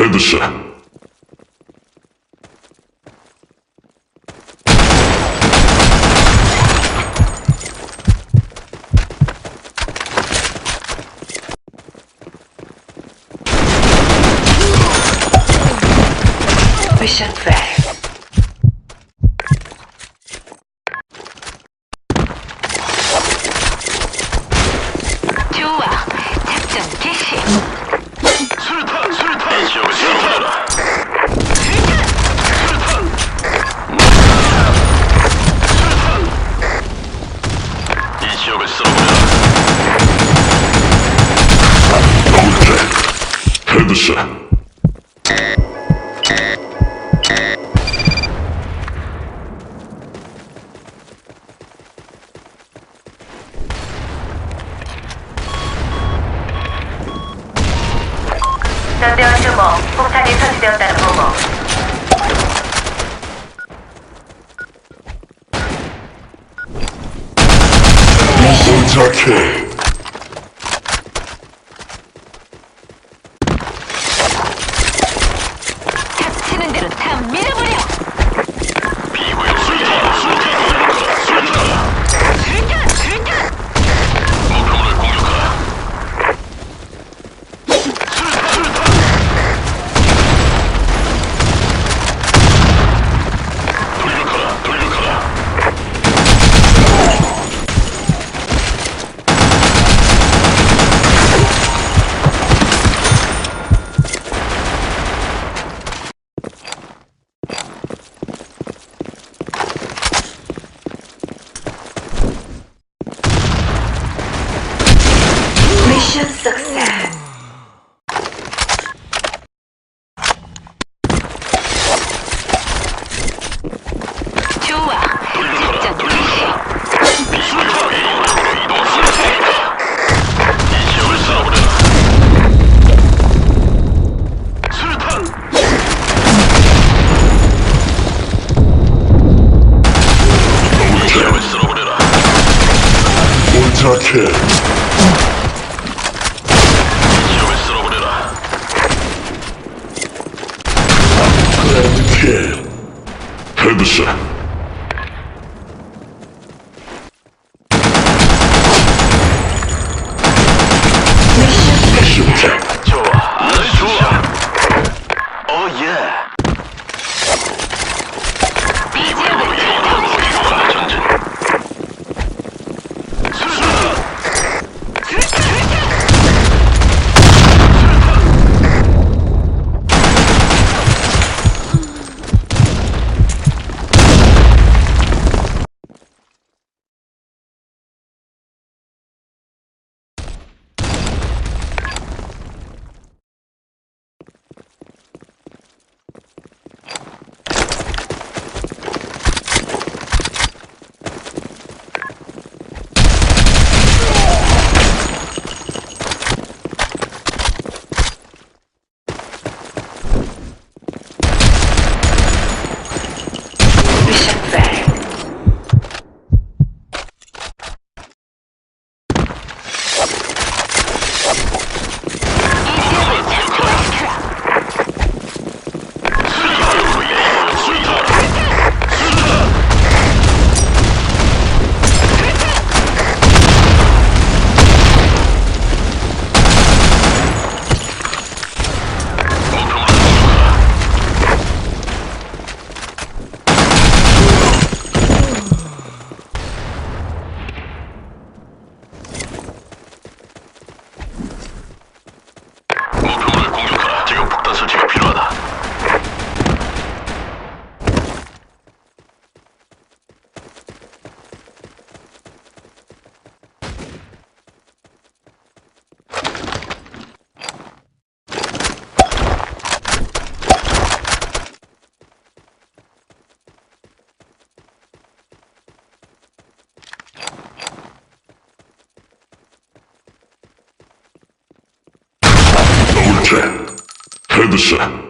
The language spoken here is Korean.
헤드샷. Mission failed. 좋아, 작전 개시. 수류탄! 수류탄! 이 지역을 쓸어버려라! 수류탄! 수류탄! 이 지역을 쓸어버려라! 오케이. 헤드샷. 전대원 주모, 폭탄이 설치되었다는 보고. 도착해. 닥치는 대로 다 밀어버려. 비구역 수류탄! 수류탄! 수류탄! 수류탄! 수류탄! 목표물을 공격하라! 돌격하라! 돌격하라! Mission success. 좋아, 작전 개시. 수류탄! 이동 수류탄! 이 지역을 쓸어버려라! 수류탄! 이 지역을 쓸어버려라! 도착해. 이 지역을 쓸어버려라! 그랜드킬. 헤드샷. 심장. 좋아, 아주 좋아! 예! 이 지역을 이동한다 전진! 수류탄! Mission failed. 이 지역을 작동시켜라. 목표물을 공격하라. 지금 폭탄 설치가 필요하다. 헤드샷.